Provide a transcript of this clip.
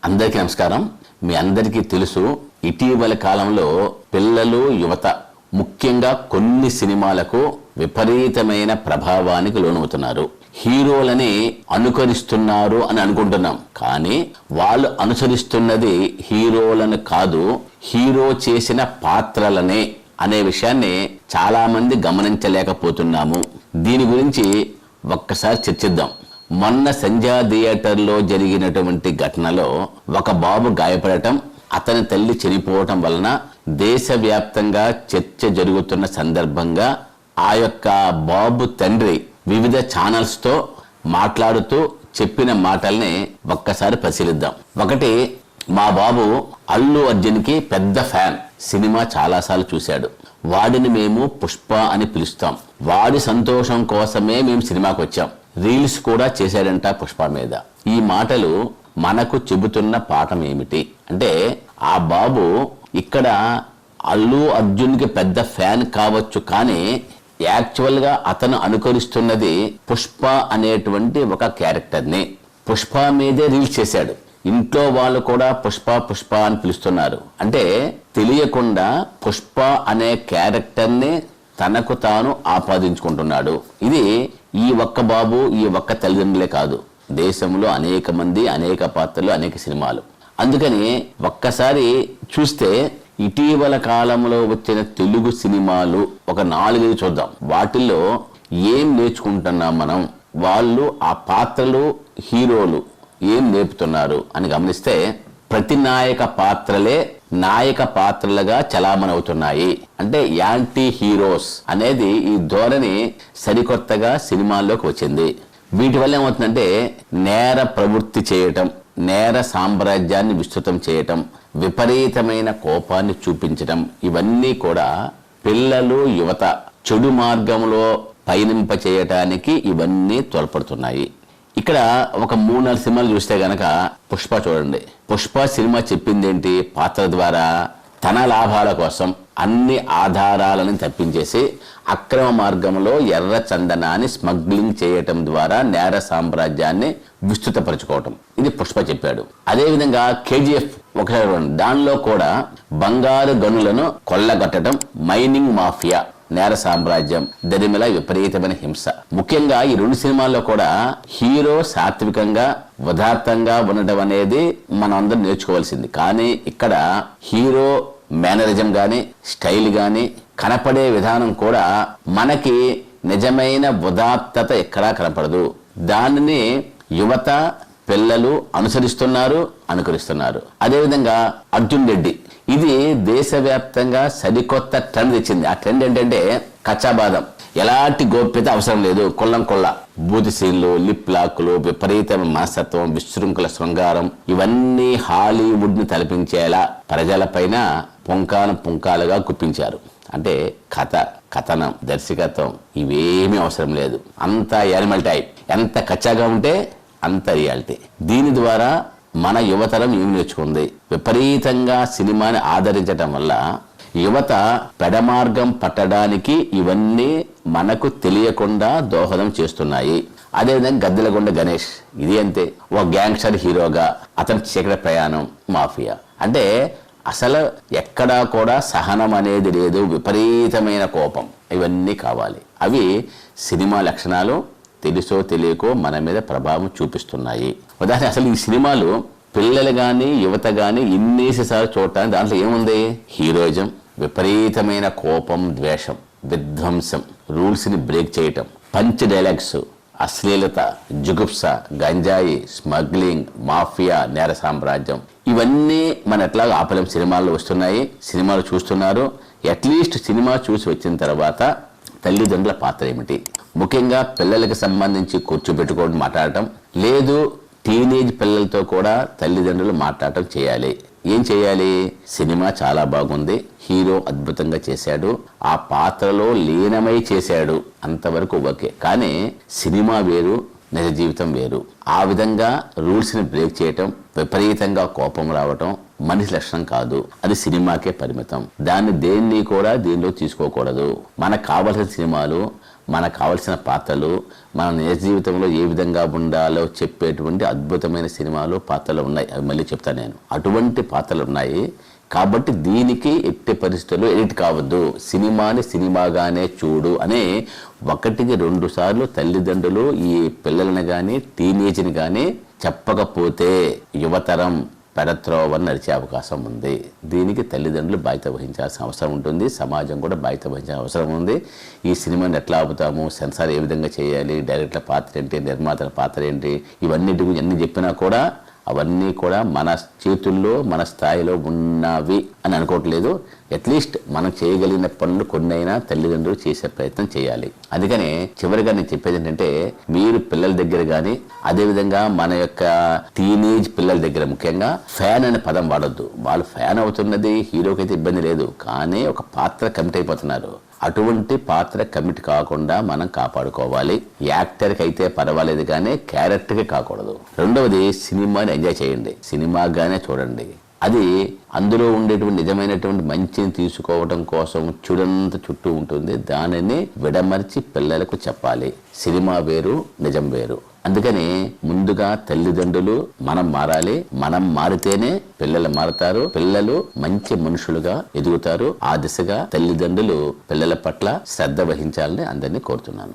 అందరికీ నమస్కారం. మీ అందరికీ తెలుసు, ఇటీవల కాలంలో పిల్లలు, యువత ముఖ్యంగా కొన్ని సినిమాలకు విపరీతమైన ప్రభావానికి లోనవుతున్నారు. హీరోలని అనుకరిస్తున్నారు అని అనుకుంటున్నాం, కానీ వాళ్ళు అనుసరిస్తున్నది హీరోలను కాదు, హీరో చేసిన పాత్రలనే అనే విషయాన్ని చాలా మంది గమనించలేకపోతున్నాము. దీని గురించి ఒక్కసారి చర్చిద్దాం. మొన్న సంధ్యా థియేటర్లో జరిగినటువంటి ఘటనలో ఒక బాబు గాయపడటం, అతని తల్లి చనిపోవటం వలన దేశవ్యాప్తంగా చర్చ జరుగుతున్న సందర్భంగా ఆ యొక్క బాబు తండ్రి వివిధ ఛానల్స్తో మాట్లాడుతూ చెప్పిన మాటల్ని ఒక్కసారి పరిశీలిద్దాం. ఒకటి, మా బాబు అల్లు అర్జున్కి పెద్ద ఫ్యాన్, సినిమా చాలాసార్లు చూశాడు, వాడిని మేము పుష్ప అని పిలుస్తాం, వాడి సంతోషం కోసమే మేము సినిమాకి వచ్చాం, రీల్స్ కూడా చేశాడంట పుష్ప మీద. ఈ మాటలు మనకు చెబుతున్న పాఠం ఏమిటి అంటే, ఆ బాబు ఇక్కడ అల్లు అర్జున్కి పెద్ద ఫ్యాన్ కావచ్చు, కానీ యాక్చువల్గా అతను అనుకరిస్తున్నది పుష్ప అనేటువంటి ఒక క్యారెక్టర్ని. పుష్ప మీదే రీల్స్ చేశాడు, ఇంట్లో వాళ్ళు కూడా పుష్ప పుష్ప అని పిలుస్తున్నారు. అంటే తెలియకుండా పుష్ప అనే క్యారెక్టర్ని తనకు తాను ఆపాదించుకుంటున్నాడు. ఇది ఈ ఒక్క బాబు, ఈ ఒక్క తల్లిదండ్రులే కాదు, దేశంలో అనేక మంది, అనేక పాత్రలు, అనేక సినిమాలు. అందుకని ఒక్కసారి చూస్తే ఇటీవల కాలంలో వచ్చిన తెలుగు సినిమాలు ఒక 4 చూద్దాం. వాటిల్లో ఏం నేర్చుకుంటున్నాం మనం, వాళ్ళు ఆ పాత్రలు, హీరోలు ఏం నేర్పుతున్నారు అని గమనిస్తే, ప్రతి నాయక పాత్రలే నాయక పాత్రలుగా చలామణవుతున్నాయి. అంటే యాంటీ హీరోస్ అనేది ఈ ధోరణి సరికొత్తగా సినిమాల్లోకి వచ్చింది. వీటి వల్ల ఏమవుతుందంటే, నేర ప్రవృత్తి చేయటం, నేర సామ్రాజ్యాన్ని విస్తృతం చేయటం, విపరీతమైన కోపాన్ని చూపించటం, ఇవన్నీ కూడా పిల్లలు, యువత చెడు మార్గంలో పయనింప చేయటానికి ఇవన్నీ తోడ్పడుతున్నాయి. ఇక్కడ ఒక 3-4 సినిమాలు చూస్తే గనక పుష్ప చూడండి. పుష్ప సినిమా చెప్పింది ఏంటి? పాత్ర ద్వారా తన లాభాల కోసం అన్ని ఆధారాలను తప్పించేసి అక్రమ మార్గంలో ఎర్ర చందనాన్ని స్మగ్లింగ్ చేయటం ద్వారా నేర సామ్రాజ్యాన్ని విస్తృతపరచుకోవటం, ఇది పుష్ప చెప్పాడు. అదేవిధంగా KGF ఒకసారి, దానిలో కూడా బంగారు గనులను కొల్లగొట్టడం, మైనింగ్ మాఫియా, నేర సామ్రాజ్యం, దరిమిల విపరీతమైన హింస. ముఖ్యంగా ఈ 2 సినిమాల్లో కూడా హీరో సాత్వికంగా, ఉదాత్తంగా ఉండడం అనేది మనం అందరం నేర్చుకోవాల్సింది. కానీ ఇక్కడ హీరో మేనరిజం గాని, స్టైల్ గాని, కనపడే విధానం కూడా మనకి నిజమైన ఉదాత్తత ఎక్కడా కనపడదు. దానిని యువత, పిల్లలు అనుసరిస్తున్నారు, అనుకరిస్తున్నారు. అదేవిధంగా అర్జున్ రెడ్డి, ఇది దేశవ్యాప్తంగా సరికొత్త ట్రెండ్ తెచ్చింది. ఆ ట్రెండ్ ఏంటంటే కచ్చాబాదం, ఎలాంటి గోప్యత అవసరం లేదు, కొల్లం కొల్ల, బూతి సీన్లు, లిప్ లాక్లు, విపరీతమైన మనస్తత్వం, విశృంఖల శృంగారం, ఇవన్నీ హాలీవుడ్ ని తలపించేలా ప్రజలపైన పుంకాలుగా గుప్పించారు. అంటే కథ, కథనం, దర్శకత్వం ఇవేమీ అవసరం లేదు, అంతా యానిమల్ టైప్. ఎంత కచ్చాగా ఉంటే అంత రియాలిటీ. దీని ద్వారా మన యువతరం ఏం నేర్చుకుంది? విపరీతంగా సినిమాని ఆదరించడం వల్ల యువత పెడమార్గం పట్టడానికి ఇవన్నీ మనకు తెలియకుండా దోహదం చేస్తున్నాయి. అదేవిధంగా గద్దెలగొండ గణేష్, ఇది అంతే, ఓ గ్యాంగ్స్టర్ హీరోగా అతని చీకటి ప్రయాణం, మాఫియా. అంటే అసలు ఎక్కడా కూడా సహనం అనేది లేదు, విపరీతమైన కోపం, ఇవన్నీ కావాలి. అవి సినిమా లక్షణాలు తెలుసో తెలియకో మన మీద ప్రభావం చూపిస్తున్నాయి. ఉదాహరణ, అసలు ఈ సినిమాలు పిల్లలు కానీ, యువత కానీ ఇన్నేసార్లు చూడటానికి దాంట్లో ఏముంది? హీరోయిజం, విపరీతమైన కోపం, ద్వేషం, విధ్వంసం, రూల్స్ ని బ్రేక్ చేయటం, పంచ్ డైలాగ్స్, అశ్లీలత, జుగుప్స, గంజాయి, స్మగ్లింగ్, మాఫియా, నేర సామ్రాజ్యం, ఇవన్నీ మన ఎట్లా ఆపలేం. సినిమాల్లో వస్తున్నాయి, సినిమాలు చూస్తున్నారు. అట్లీస్ట్ సినిమా చూసి వచ్చిన తర్వాత తల్లిదండ్రుల పాత్ర ఏమిటి? ముఖ్యంగా పిల్లలకి సంబంధించి కూర్చోబెట్టుకోవడం, మాట్లాడటం లేదు. టీనేజ్ పిల్లలతో కూడా తల్లిదండ్రులు మాట్లాడటం చేయాలి. ఏం చేయాలి? సినిమా చాలా బాగుంది, హీరో అద్భుతంగా చేశాడు, ఆ పాత్రలో లీనమై చేశాడు, అంతవరకు ఓకే. కానీ సినిమా వేరు, నిజ జీవితం వేరు. ఆ విధంగా రూల్స్ ని బ్రేక్ చేయటం, విపరీతంగా కోపం రావటం మనిషి లక్షణం కాదు, అది సినిమాకే పరిమితం. దాన్ని దేన్ని కూడా దీనిలో తీసుకోకూడదు. మనకు కావలసిన సినిమాలు మనకు కావలసిన పాత్రలు, మన నిజ జీవితంలో ఏ విధంగా ఉండాలో చెప్పేటువంటి అద్భుతమైన సినిమాలు, పాత్రలు ఉన్నాయి. అవి మళ్ళీ చెప్తాను నేను. అటువంటి పాత్రలు ఉన్నాయి కాబట్టి దీనికి ఎట్టి పరిస్థితుల్లో ఎడిట్ కావద్దు, సినిమాని సినిమాగానే చూడు అనే 1-2 సార్లు తల్లిదండ్రులు ఈ పిల్లల్ని కానీ టీనేజ్ని కానీ చెప్పకపోతే యువతరం పెడత్రోవని నడిచే అవకాశం ఉంది. దీనికి తల్లిదండ్రులు బాధ్యత వహించాల్సిన అవసరం ఉంటుంది, సమాజం కూడా బాధ్యత వహించాల్సిన అవసరం ఉంది. ఈ సినిమాని ఎట్లా ఆపుతాము, సెన్సార్ ఏ విధంగా చేయాలి, డైరెక్టర్ల పాత్ర ఏంటి, నిర్మాతల పాత్ర ఏంటి, ఇవన్నిటి గురించి అన్ని చెప్పినా కూడా అవన్నీ కూడా మన చేతుల్లో మన స్థాయిలో ఉన్నవి అని అనుకోవట్లేదు. అట్లీస్ట్ మనం చేయగలిగిన పనులు కొన్నైనా తల్లిదండ్రులు చేసే ప్రయత్నం చేయాలి. అందుకనే చివరిగా నేను చెప్పేది ఏంటంటే, మీరు పిల్లల దగ్గర కానీ అదేవిధంగా మన యొక్క టీనేజ్ పిల్లల దగ్గర ముఖ్యంగా ఫ్యాన్ అనే పదం వాడొద్దు. వాళ్ళు ఫ్యాన్ అవుతున్నది హీరోకి అయితే ఇబ్బంది లేదు, కానీ ఒక పాత్ర కమిట్ అయిపోతున్నారు. అటువంటి పాత్ర కమిట్ కాకుండా మనం కాపాడుకోవాలి. యాక్టర్కి అయితే పర్వాలేదు కానీ క్యారెక్టర్కి కాకూడదు. రెండవది, సినిమాని ఎంజాయ్ చేయండి, సినిమాగానే చూడండి. అది అందులో ఉండేటువంటి నిజమైనటువంటి మంచిని తీసుకోవడం కోసం చూడంత చుట్టూ ఉంటుంది. దానిని విడమర్చి పిల్లలకు చెప్పాలి. సినిమా వేరు, నిజం వేరు. అందుకని ముందుగా తల్లిదండ్రులు మనం మారాలి. మనం మారితేనే పిల్లలు మారుతారు, పిల్లలు మంచి మనుషులుగా ఎదుగుతారు. ఆ దిశగా తల్లిదండ్రులు పిల్లల పట్ల శ్రద్ధ వహించాలని అందరినీ కోరుతున్నాను.